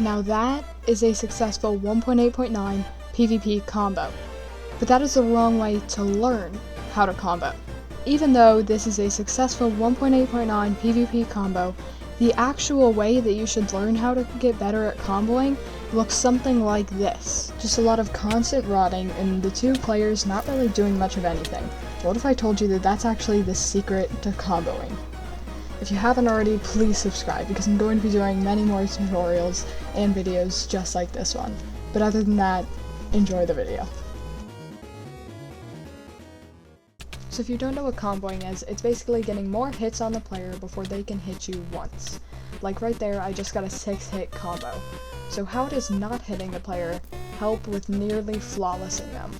Now that is a successful 1.8.9 PvP combo, but that is the wrong way to learn how to combo. Even though this is a successful 1.8.9 PvP combo, the actual way that you should learn how to get better at comboing looks something like this. Just a lot of constant rotting and the two players not really doing much of anything. What if I told you that that's actually the secret to comboing? If you haven't already, please subscribe, because I'm going to be doing many more tutorials and videos just like this one. But other than that, enjoy the video. So if you don't know what comboing is, it's basically getting more hits on the player before they can hit you once. Like right there, I just got a 6-hit combo. So how does not hitting the player help with nearly flawlessing them?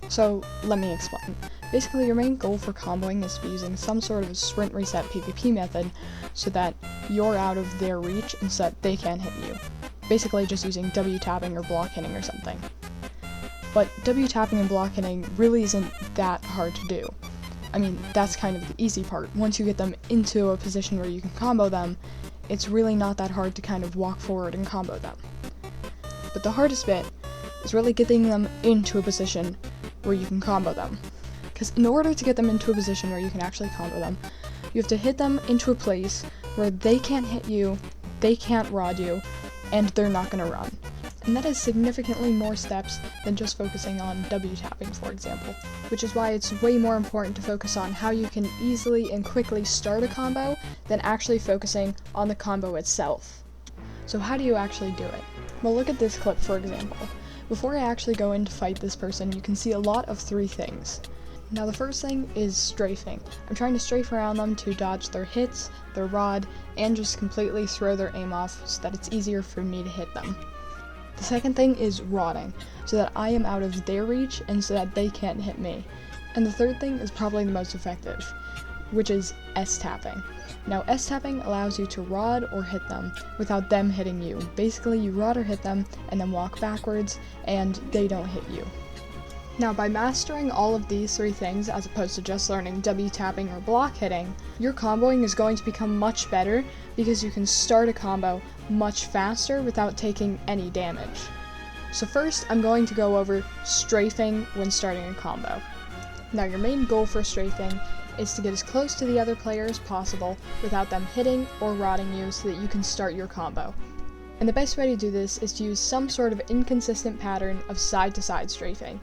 So let me explain. Basically, your main goal for comboing is to be using some sort of sprint reset PvP method so that you're out of their reach and so that they can't hit you. Basically just using W tapping or block hitting or something. But W tapping and block hitting really isn't that hard to do. I mean, that's kind of the easy part. Once you get them into a position where you can combo them, it's really not that hard to kind of walk forward and combo them. But the hardest bit is really getting them into a position where you can combo them. Because in order to get them into a position where you can actually combo them, you have to hit them into a place where they can't hit you, they can't rod you, and they're not going to run. And that is significantly more steps than just focusing on W tapping, for example. Which is why it's way more important to focus on how you can easily and quickly start a combo than actually focusing on the combo itself. So how do you actually do it? Well, look at this clip, for example. Before I actually go in to fight this person, you can see a lot of 3 things. Now the first thing is strafing. I'm trying to strafe around them to dodge their hits, their rod, and just completely throw their aim off so that it's easier for me to hit them. The second thing is rodding, so that I am out of their reach and so that they can't hit me. And the third thing is probably the most effective, which is S-tapping. Now S-tapping allows you to rod or hit them without them hitting you. Basically you rod or hit them and then walk backwards and they don't hit you. Now by mastering all of these 3 things as opposed to just learning W tapping or block hitting, your comboing is going to become much better because you can start a combo much faster without taking any damage. So first I'm going to go over strafing when starting a combo. Now your main goal for strafing is to get as close to the other player as possible without them hitting or rodding you so that you can start your combo. And the best way to do this is to use some sort of inconsistent pattern of side-to-side strafing.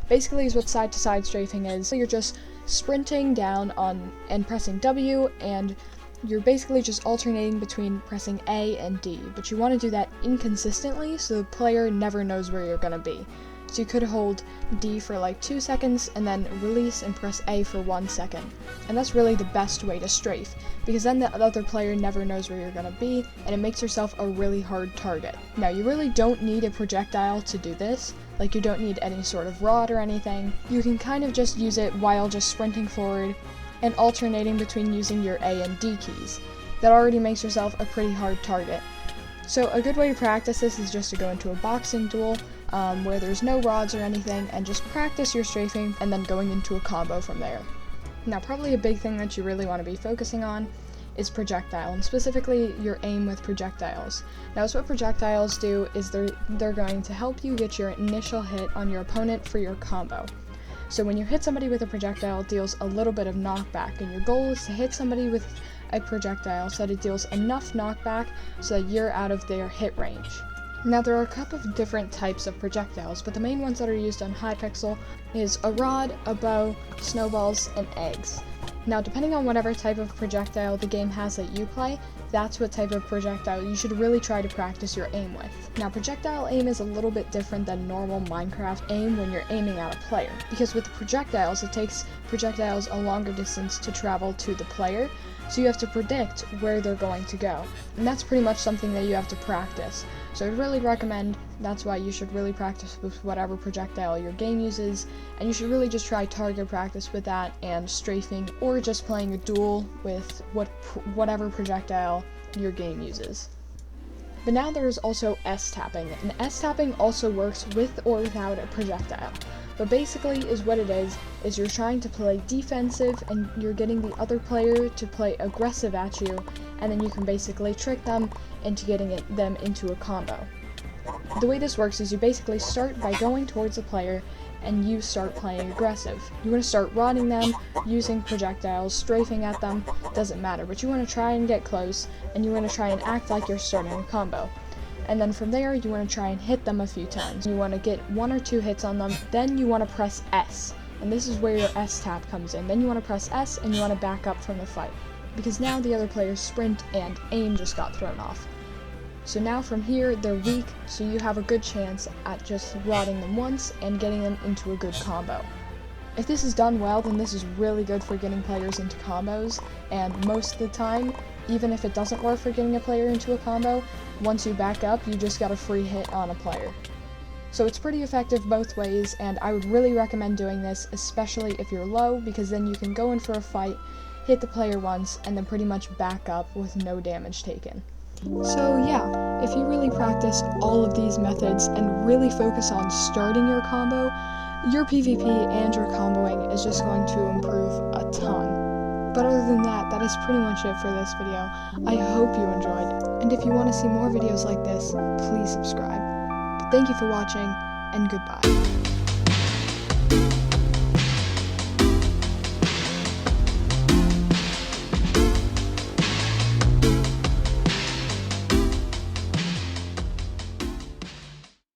Basically is what side-to-side strafing is. So you're just sprinting down on and pressing W, and you're basically just alternating between pressing A and D, but you want to do that inconsistently so the player never knows where you're going to be. So you could hold D for like 2 seconds and then release and press A for 1 second. And that's really the best way to strafe, because then the other player never knows where you're going to be, and it makes yourself a really hard target. Now you really don't need a projectile to do this, like you don't need any sort of rod or anything. You can kind of just use it while just sprinting forward and alternating between using your A and D keys. That already makes yourself a pretty hard target. So a good way to practice this is just to go into a boxing duel where there's no rods or anything and just practice your strafing and then going into a combo from there. Now probably a big thing that you really want to be focusing on is projectile, and specifically your aim with projectiles. Now what projectiles do is they're going to help you get your initial hit on your opponent for your combo. So when you hit somebody with a projectile, it deals a little bit of knockback, and your goal is to hit somebody with a projectile so that it deals enough knockback so that you're out of their hit range. Now there are a couple of different types of projectiles, but the main ones that are used on Hypixel is a rod, a bow, snowballs, and eggs. Now depending on whatever type of projectile the game has that you play, that's what type of projectile you should really try to practice your aim with. Now projectile aim is a little bit different than normal Minecraft aim when you're aiming at a player, because with the projectiles it takes projectiles a longer distance to travel to the player, so you have to predict where they're going to go. And that's pretty much something that you have to practice. So I'd really recommend, that's why you should really practice with whatever projectile your game uses, and you should really just try target practice with that and strafing, or just playing a duel with whatever projectile your game uses. But now there is also S-tapping, and S-tapping also works with or without a projectile. But basically is what it is you're trying to play defensive and you're getting the other player to play aggressive at you, and then you can basically trick them into getting them into a combo. The way this works is you basically start by going towards the player and you start playing aggressive. You want to start rodding them, using projectiles, strafing at them, doesn't matter, but you want to try and get close, and you want to try and act like you're starting a combo. And then from there, you want to try and hit them a few times. You want to get 1 or 2 hits on them, then you want to press S, and this is where your S tap comes in. Then you want to press S and you want to back up from the fight, because now the other player's sprint and aim just got thrown off. So now from here, they're weak, so you have a good chance at just rodding them once and getting them into a good combo. If this is done well, then this is really good for getting players into combos, and most of the time, even if it doesn't work for getting a player into a combo, once you back up, you just got a free hit on a player. So it's pretty effective both ways, and I would really recommend doing this, especially if you're low, because then you can go in for a fight, hit the player once, and then pretty much back up with no damage taken. So yeah, if you really practice all of these methods and really focus on starting your combo, your PvP and your comboing is just going to improve a ton. But other than that, that is pretty much it for this video. I hope you enjoyed, and if you want to see more videos like this, please subscribe. But thank you for watching, and goodbye.